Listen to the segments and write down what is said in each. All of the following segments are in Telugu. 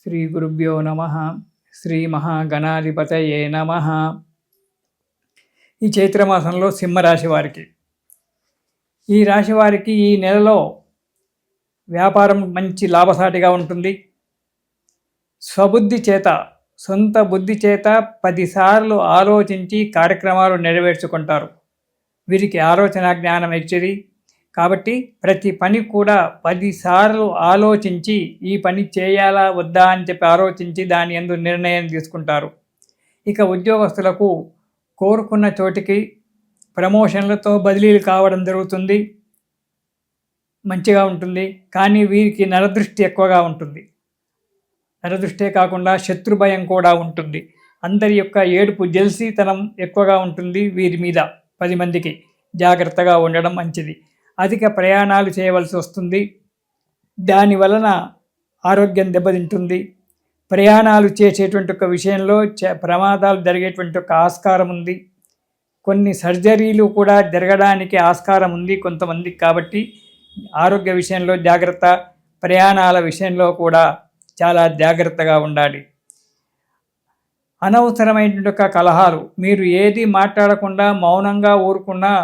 శ్రీ గురుభ్యో నమః. శ్రీ మహాగణాధిపతయే నమః. ఈ చైత్రమాసంలో సింహరాశి వారికి, ఈ రాశి వారికి ఈ నెలలో వ్యాపారం మంచి లాభసాటిగా ఉంటుంది. స్వబుద్ధి చేత, సొంత బుద్ధి చేత 10 సార్లు ఆలోచించి కార్యక్రమాలు నెరవేర్చుకుంటారు. వీరికి ఆలోచన జ్ఞానం ఎక్కువది కాబట్టి ప్రతి పని కూడా 10 సార్లు ఆలోచించి ఈ పని చేయాలా వద్దా అని చెప్పి ఆలోచించి దాని యందు నిర్ణయం తీసుకుంటారు. ఇక ఉద్యోగస్తులకు కోరుకున్న చోటికి ప్రమోషన్లతో బదిలీలు కావడం జరుగుతుంది. మంచిగా ఉంటుంది. కానీ వీరికి నరదృష్టి ఎక్కువగా ఉంటుంది. నరదృష్టే కాకుండా శత్రుభయం కూడా ఉంటుంది. అందరి యొక్క ఏడుపు, జెల్సీతనం ఎక్కువగా ఉంటుంది వీరి మీద. 10 మందికి జాగ్రత్తగా ఉండడం మంచిది. అధిక ప్రయాణాలు చేయవలసి వస్తుంది. దానివలన ఆరోగ్యం దెబ్బతింటుంది. ప్రయాణాలు చేసేటువంటి ఒక విషయంలో ప్రమాదాలు జరిగేటువంటి ఒక ఆస్కారం ఉంది. కొన్ని సర్జరీలు కూడా జరగడానికి ఆస్కారం ఉంది కొంతమందికి. కాబట్టి ఆరోగ్య విషయంలో జాగ్రత్త, ప్రయాణాల విషయంలో కూడా చాలా జాగ్రత్తగా ఉండాలి. అనవసరమైనటువంటి ఒక కలహాలు, మీరు ఏది మాట్లాడకుండా మౌనంగా ఊరుకున్నా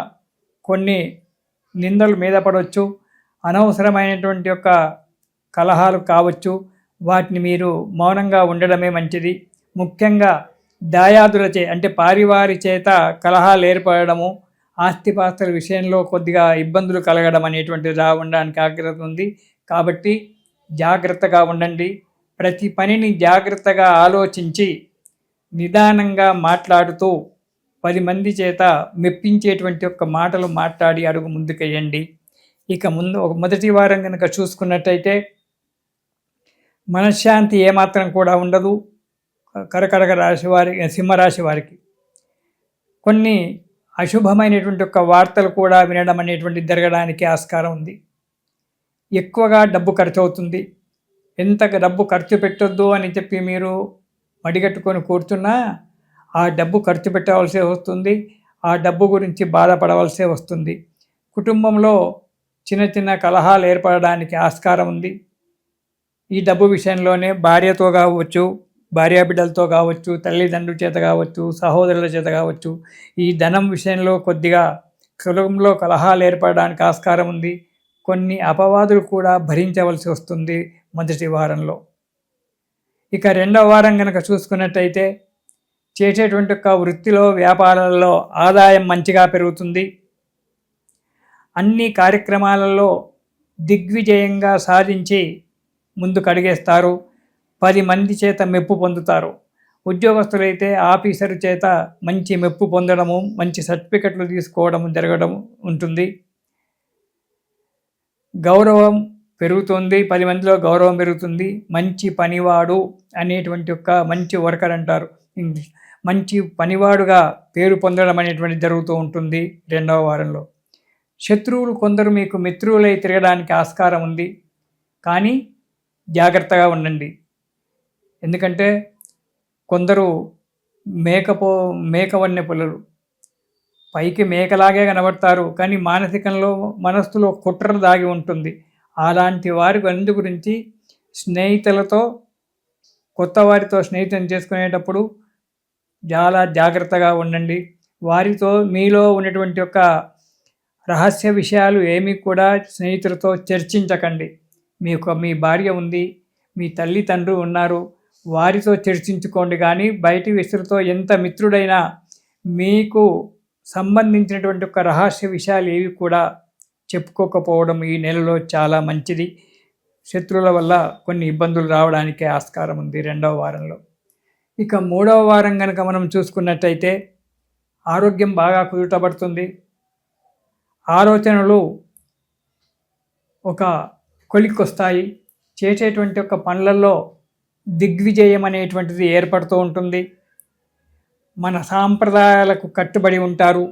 కొన్ని నిందలు మీద పడవచ్చు. అనవసరమైనటువంటి యొక్క కలహాలు కావచ్చు. వాటిని మీరు మౌనంగా ఉండడమే మంచిది. ముఖ్యంగా దాయాదులచే, అంటే పారివారి చేత కలహాలు ఏర్పడము, ఆస్తిపాస్తుల విషయంలో కొద్దిగా ఇబ్బందులు కలగడం అనేటువంటిది ఉండడానికి ఆగ్రహం ఉంది. కాబట్టి జాగ్రత్తగా ఉండండి. ప్రతి పనిని జాగ్రత్తగా ఆలోచించి నిదానంగా మాట్లాడుతూ 10 మంది చేత మెప్పించేటువంటి ఒక మాటలు మాట్లాడి అడుగు ముందుకెయ్యండి. ఇక మొదటి వారం కనుక చూసుకున్నట్టయితే మనశ్శాంతి ఏమాత్రం కూడా ఉండదు. కర్కాటక రాశి వారి, సింహరాశి వారికి కొన్ని అశుభమైనటువంటి ఒక వార్తలు కూడా వినడం అనేటువంటి జరగడానికి ఆస్కారం ఉంది. ఎక్కువగా డబ్బు ఖర్చు అవుతుంది. ఎంత డబ్బు ఖర్చు పెట్టొద్దు అని చెప్పి మీరు మడిగట్టుకొని కూర్చున్నా ఆ డబ్బు ఖర్చు పెట్టవలసే వస్తుంది. ఆ డబ్బు గురించి బాధపడవలసే వస్తుంది. కుటుంబంలో చిన్న చిన్న కలహాలు ఏర్పడడానికి ఆస్కారం ఉంది. ఈ డబ్బు విషయంలోనే భార్యతో కావచ్చు, భార్యాబిడ్డలతో కావచ్చు, తల్లిదండ్రుల చేత కావచ్చు, సహోదరుల చేత కావచ్చు, ఈ ధనం విషయంలో కొద్దిగా కుటుంబంలో కలహాలు ఏర్పడడానికి ఆస్కారం ఉంది. కొన్ని అపవాదులు కూడా భరించవలసి వస్తుంది మొదటి వారంలో. ఇక రెండవ వారం కనుక చూసుకున్నట్టయితే చేసేటువంటి ఒక వృత్తిలో, వ్యాపారాల్లో ఆదాయం మంచిగా పెరుగుతుంది. అన్ని కార్యక్రమాలలో దిగ్విజయంగా సాధించి ముందుకు అడిగేస్తారు. 10 మంది చేత మెప్పు పొందుతారు. ఉద్యోగస్తులైతే ఆఫీసర్ చేత మంచి మెప్పు పొందడము, మంచి సర్టిఫికెట్లు తీసుకోవడం జరగడం ఉంటుంది. గౌరవం పెరుగుతుంది. 10 మందిలో గౌరవం పెరుగుతుంది. మంచి పనివాడు అనేటువంటి ఒక మంచి వర్కర్ అంటారు ఇంగ్లీష్, మంచి పనివాడుగా పేరు పొందడం అనేటువంటి జరుగుతూ ఉంటుంది రెండవ వారంలో. శత్రువులు కొందరు మీకు మిత్రులై తిరగడానికి ఆస్కారం ఉంది. కానీ జాగ్రత్తగా ఉండండి. ఎందుకంటే కొందరు మేకవన్నె పుల్లలు, పైకి మేకలాగే కనబడతారు కానీ మనస్సులో కుట్ర దాగి ఉంటుంది. అలాంటి వారి అందు గురించి స్నేహితులతో, కొత్త వారితో స్నేహితం చేసుకునేటప్పుడు చాలా జాగ్రత్తగా ఉండండి. వారితో మీలో ఉన్నటువంటి ఒక రహస్య విషయాలు ఏమీ కూడా స్నేహితులతో చర్చించకండి. మీ భార్య ఉంది, మీ తల్లిదండ్రులు ఉన్నారు, వారితో చర్చించుకోండి. కానీ బయటి వ్యక్తులతో ఎంత మిత్రుడైనా మీకు సంబంధించినటువంటి ఒక రహస్య విషయాలు ఏవి కూడా చెప్పుకోకపోవడం ఈ నెలలో చాలా మంచిది. శత్రువుల వల్ల కొన్ని ఇబ్బందులు రావడానికి ఆస్కారం ఉంది రెండవ వారంలో. ఇక మూడవ వారం కనుక మనం చూసుకున్నట్టయితే ఆరోగ్యం బాగా కుదుటపడుతుంది. ఆలోచనలు ఒక కొలిక్కొస్తాయి. చేసేటువంటి ఒక పనులలో దిగ్విజయం అనేటువంటిది ఏర్పడుతూ ఉంటుంది. మన సాంప్రదాయాలకు కట్టుబడి ఉంటారు.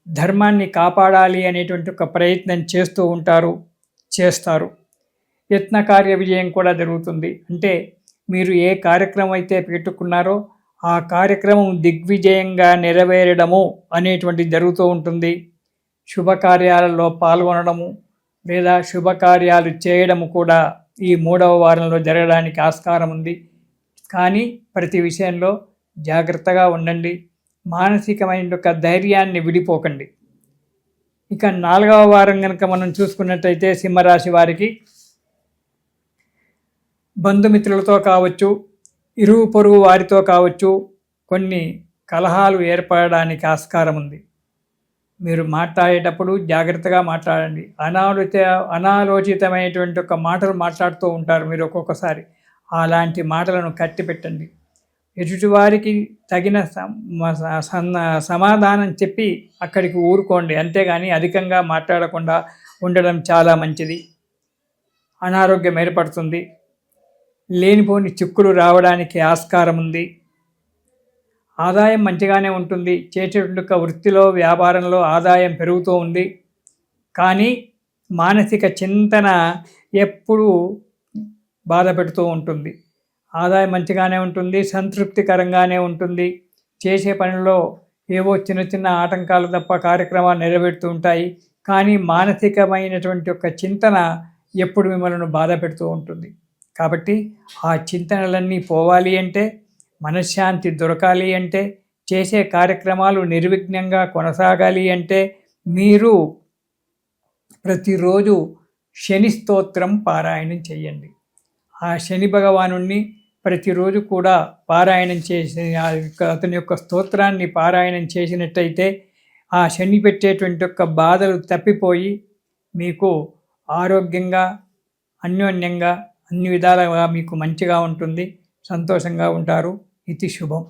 ధర్మాన్ని కాపాడాలి అనేటువంటి ఒక ప్రయత్నం చేస్తారు. యత్నకార్య విజయం కూడా జరుగుతుంది. అంటే మీరు ఏ కార్యక్రమం అయితే పెట్టుకున్నారో ఆ కార్యక్రమం దిగ్విజయంగా నెరవేరడము అనేటువంటి జరుగుతూ ఉంటుంది. శుభకార్యాలలో పాల్గొనడము లేదా శుభకార్యాలు చేయడము కూడా ఈ 3వ వారంలో జరగడానికి ఆస్కారం ఉంది. కానీ ప్రతి విషయంలో జాగ్రత్తగా ఉండండి. మానసికమైన యొక్క ధైర్యాన్ని విడిపోకండి. ఇక 4వ వారం కనుక మనం చూసుకున్నట్టయితే సింహరాశి వారికి బంధుమిత్రులతో కావచ్చు, ఇరుగు పొరుగు వారితో కావచ్చు, కొన్ని కలహాలు ఏర్పడడానికి ఆస్కారం ఉంది. మీరు మాట్లాడేటప్పుడు జాగ్రత్తగా మాట్లాడండి. అనాలోచితమైనటువంటి ఒక మాటలు మాట్లాడుతూ ఉంటారు మీరు ఒక్కొక్కసారి. అలాంటి మాటలను కట్టిపెట్టండి. ఎదుటివారికి తగిన సమాధానం చెప్పి అక్కడికి ఊరుకోండి. అంతేగాని అధికంగా మాట్లాడకుండా ఉండడం చాలా మంచిది. అనారోగ్యం ఏర్పడుతుంది. లేనిపోని చిక్కులు రావడానికి ఆస్కారం ఉంది. ఆదాయం మంచిగానే ఉంటుంది. చేసేటువంటి వృత్తిలో వ్యాపారంలో ఆదాయం పెరుగుతూ ఉంది. కానీ మానసిక చింతన ఎప్పుడూ బాధ పెడుతూ ఉంటుంది. ఆదాయం మంచిగానే ఉంటుంది, సంతృప్తికరంగానే ఉంటుంది. చేసే పనిలో ఏవో చిన్న చిన్న ఆటంకాలు తప్ప కార్యక్రమాలు నెరవేరుతూ ఉంటాయి. కానీ మానసికమైనటువంటి ఒక చింతన ఎప్పుడు మిమ్మల్ని బాధ పెడుతూ ఉంటుంది. కాబట్టి ఆ చింతనలన్నీ పోవాలి అంటే, మనశ్శాంతి దొరకాలి అంటే, చేసే కార్యక్రమాలు నిర్విఘ్నంగా కొనసాగాలి అంటే మీరు ప్రతిరోజు శని స్తోత్రం పారాయణం చేయండి. ఆ శని భగవానుణ్ణి ప్రతిరోజు కూడా పారాయణం చేసి అతని యొక్క స్తోత్రాన్ని పారాయణం చేసినట్టయితే ఆ శని పెట్టేటువంటి యొక్క బాధలు తప్పిపోయి మీకు ఆరోగ్యంగా, అన్యోన్యంగా, అన్ని విధాలుగా మీకు మంచిగా ఉంటుంది. సంతోషంగా ఉంటారు. ఇది శుభం.